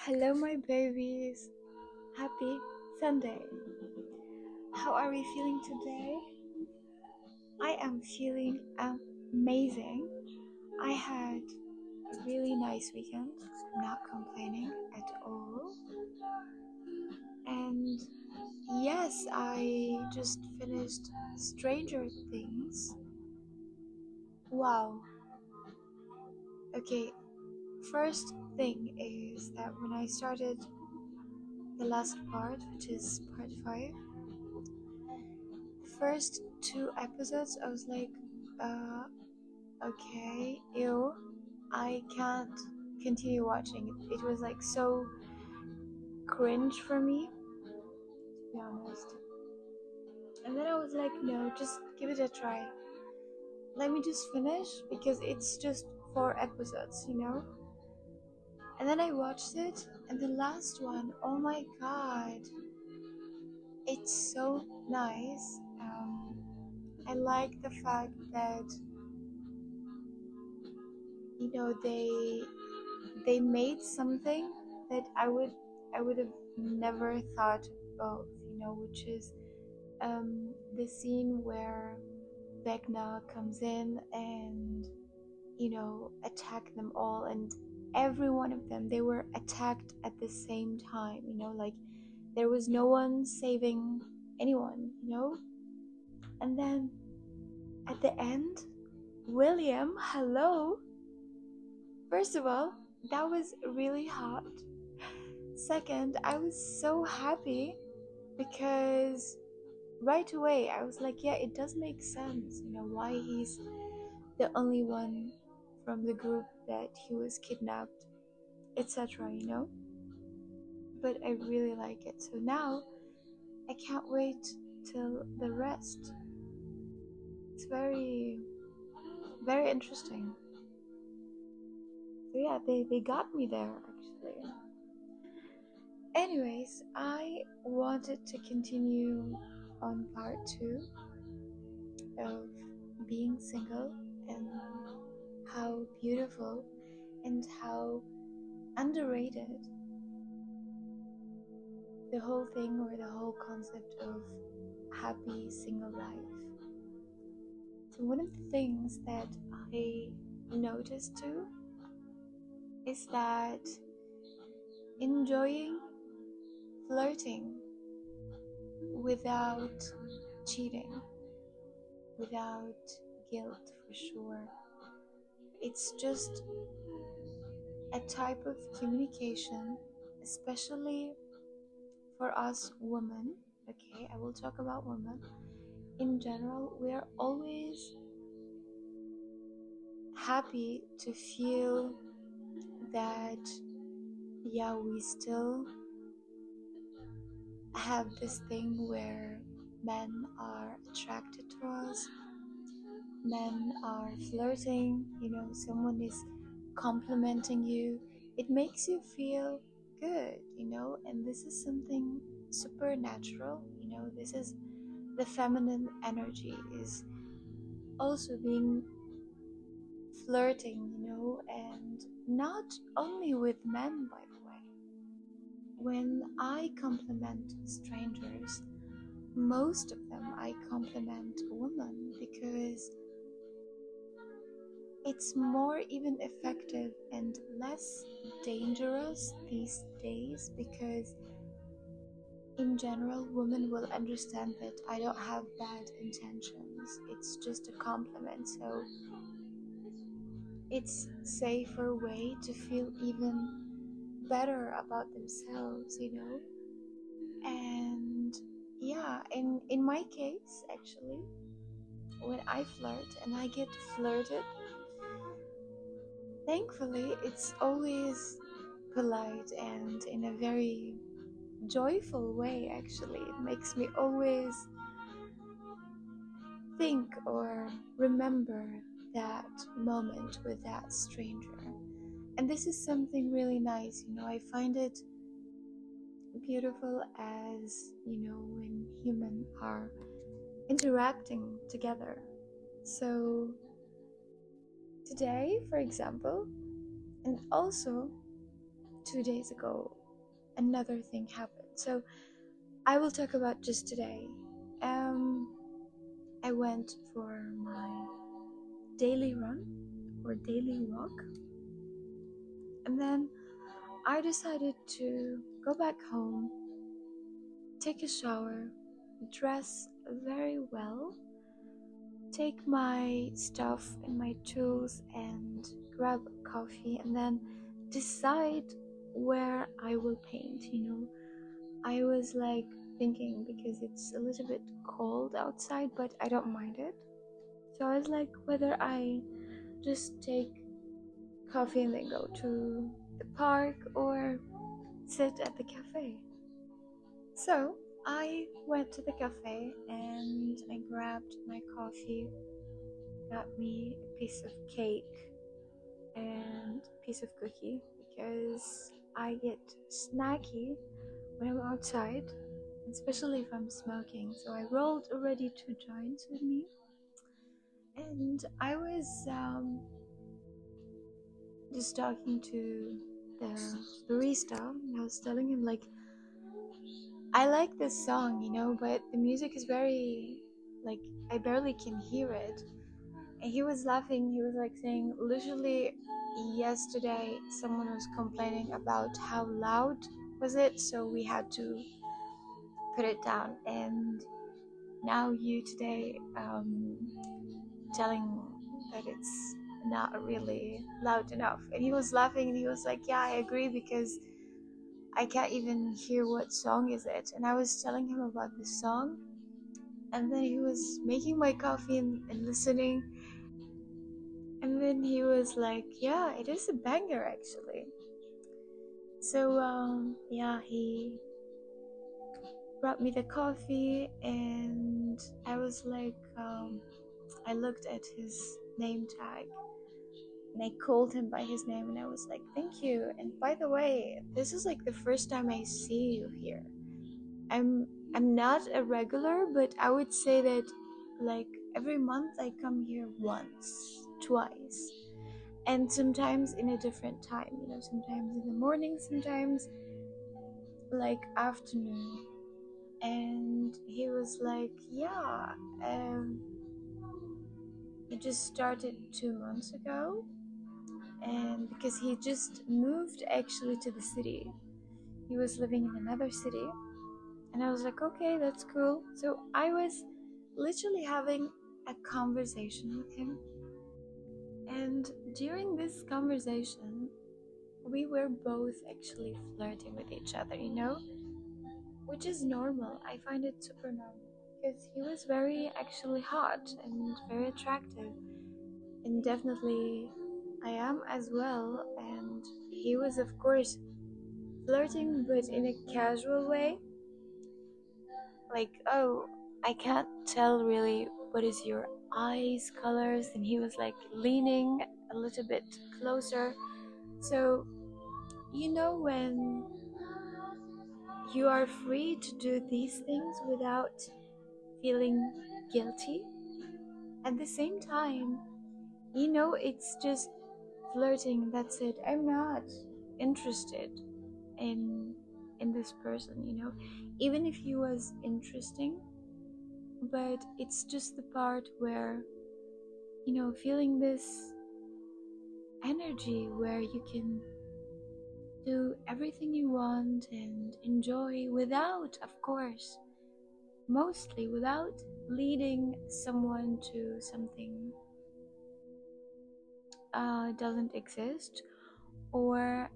Hello, my babies. Happy Sunday. How are we feeling today? I am feeling amazing. I had a really nice weekend. I'm not complaining at all. And yes, I just finished Stranger Things. Wow. Okay, first thing is that when I started the last part, which is part 5, first 2 episodes, I was like, okay, ew, I can't continue watching it. It was like so cringe for me, to be honest. And then I was like, no, just give it a try. Let me just finish because it's just 4 episodes. And then I watched it, and the last one, oh my god, it's so nice. I like the fact that they made something that I would have never thought of, which is the scene where Vecna comes in and attack them all, and every one of them, they were attacked at the same time, like there was no one saving anyone, and then at the end, William, hello. First of all, that was really hot. Second, I was so happy because right away I was like, yeah, it does make sense, why he's the only one from the group that he was kidnapped, etc. But I really like it. So now I can't wait till the rest. It's very, very interesting. So yeah, they got me there actually. Anyways, I wanted to continue on part 2 of being single and how beautiful and how underrated the whole thing or the whole concept of happy single life. So one of the things that I noticed too is that enjoying flirting without cheating, without guilt for sure, it's just a type of communication, especially for us women. Okay, I will talk about women in general. We are always happy to feel that we still have this thing where men are attracted to us, men are flirting, someone is complimenting you. It makes you feel good, and this is something supernatural. This is the feminine energy, is also being flirting, and not only with men, by the way. When I compliment strangers, most of them I compliment women because it's more even effective and less dangerous these days, because in general women will understand that I don't have bad intentions, it's just a compliment. So it's a safer way to feel even better about themselves, and yeah, in my case, actually, when I flirt and I get flirted, thankfully it's always polite and in a very joyful way. Actually, it makes me always think or remember that moment with that stranger. And this is something really nice, I find it beautiful as, when humans are interacting together. So today, for example, and also 2 days ago, another thing happened. So I will talk about just today. I went for my daily run or daily walk, and then I decided to go back home, take a shower, dress very well, take my stuff and my tools and grab coffee, and then decide where I will paint. I was like thinking, because it's a little bit cold outside, but I don't mind it. So I was like, whether I just take coffee and then go to the park or sit at the cafe. So I went to the cafe and I grabbed my coffee, got me a piece of cake and a piece of cookie, because I get snacky when I'm outside, especially if I'm smoking. So I rolled already 2 joints with me, and I was just talking to the barista, and I was telling him, like, I like this song, but the music is very, like, I barely can hear it. And he was laughing. He was like saying, literally yesterday someone was complaining about how loud was it, so we had to put it down, and now you today telling that it's not really loud enough. And he was laughing and he was like, yeah, I agree, because I can't even hear what song is it. And I was telling him about this song, and then he was making my coffee and listening, and then he was like, yeah, it is a banger actually. So yeah, he brought me the coffee, and I was like, I looked at his name tag and I called him by his name, and I was like, thank you. And by the way, this is like the first time I see you here. I'm not a regular, but I would say that like every month I come here once, twice, and sometimes in a different time, sometimes in the morning, sometimes like afternoon. And he was like, yeah, he just started 2 months ago, and because he just moved actually to the city, he was living in another city. And I was like, okay, that's cool. So I was literally having a conversation with him, and during this conversation we were both actually flirting with each other, which is normal. I find it super normal, because he was very actually hot and very attractive, and definitely I am as well. And he was, of course, flirting, but in a casual way, like, oh, I can't tell really what is your eyes colors. And he was like leaning a little bit closer. So when you are free to do these things without feeling guilty, at the same time, it's just flirting, that's it. I'm not interested in this person, even if he was interesting, but it's just the part where, feeling this energy where you can do everything you want and enjoy without, of course, mostly without leading someone to something doesn't exist, or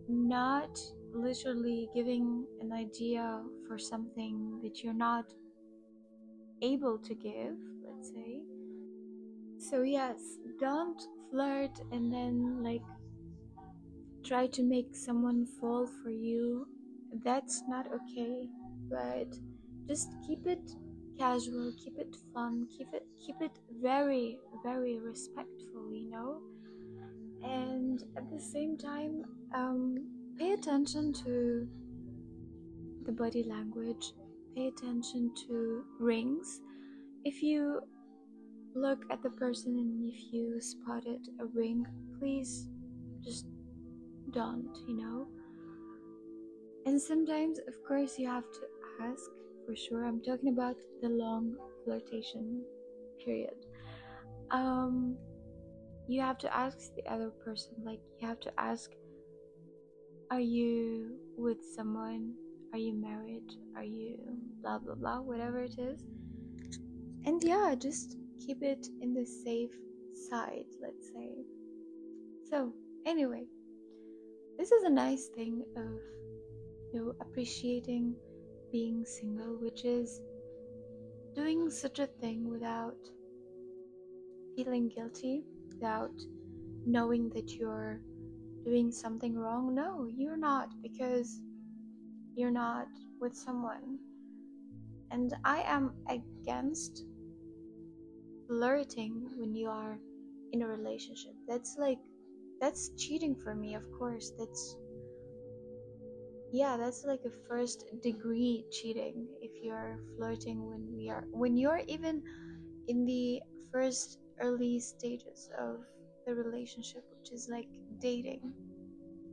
not literally giving an idea for something that you're not able to give, let's say. So yes, don't flirt and then like try to make someone fall for you. That's not okay. But just keep it casual, keep it fun, keep it very, very respectful, and at the same time, pay attention to the body language, pay attention to rings. If you look at the person and if you spotted a ring, please just don't, And sometimes, of course, you have to ask for sure. I'm talking about the long flirtation period. Um, you have to ask the other person, like, you have to ask, are you with someone? Are you married? Are you blah blah blah, whatever it is? And yeah, just keep it in the safe side, let's say. So, anyway, this is a nice thing of, appreciating being single, which is doing such a thing without feeling guilty, without knowing that you're doing something wrong. No, you're not, because you're not with someone. And I am against flirting when you are in a relationship. That's cheating for me, of course. That's like a first degree cheating if you're flirting when you're even in the first early stages of the relationship, which is like dating,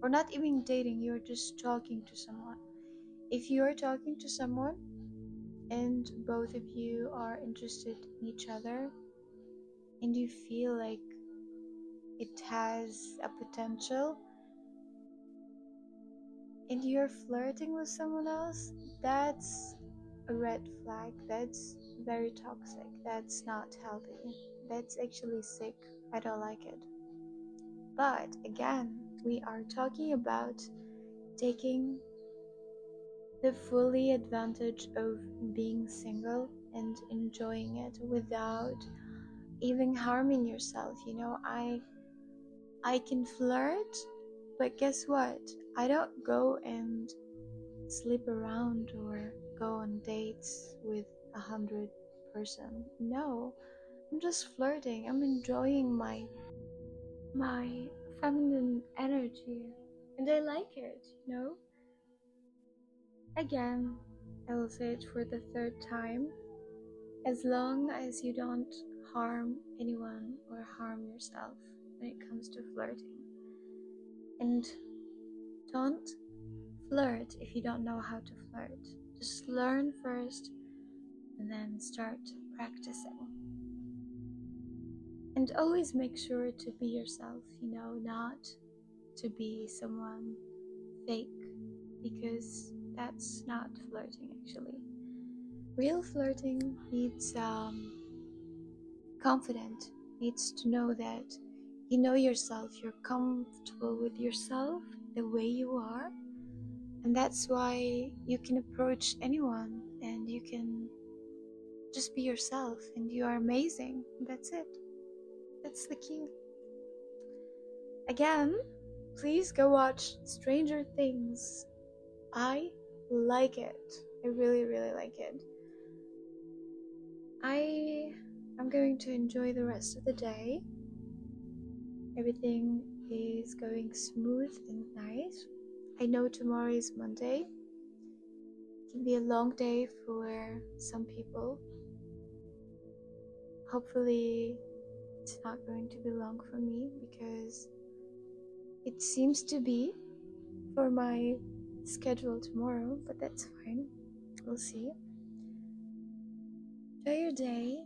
or not even dating, you're just talking to someone. If you're talking to someone and both of you are interested in each other and you feel like it has a potential and you're flirting with someone else, that's a red flag. That's very toxic. That's not healthy. That's actually sick. I don't like it. But again, we are talking about taking the fully advantage of being single and enjoying it without even harming yourself. I can flirt, but guess what? I don't go and sleep around or go on dates with 100 person. No, I'm just flirting. I'm enjoying my feminine energy, and I like it. Again, I will say it for the third time. As long as you don't harm anyone or harm yourself when it comes to flirting. And don't flirt if you don't know how to flirt. Just learn first and then start practicing. And always make sure to be yourself, not to be someone fake, because that's not flirting actually. Real flirting needs confidence, needs to know that you know yourself, you're comfortable with yourself the way you are, and that's why you can approach anyone and you can just be yourself, and you are amazing. That's it. That's the key. Again, please go watch Stranger Things. I like it. I really, really like it. I'm going to enjoy the rest of the day. Everything is going smooth and nice. I know tomorrow is Monday. It can be a long day for some people. Hopefully, it's not going to be long for me, because it seems to be for my schedule tomorrow, but that's fine. We'll see. Enjoy your day.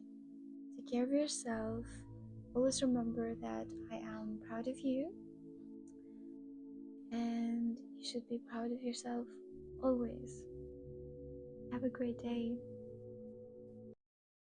Take care of yourself. Always remember that I am proud of you, and you should be proud of yourself always. Have a great day.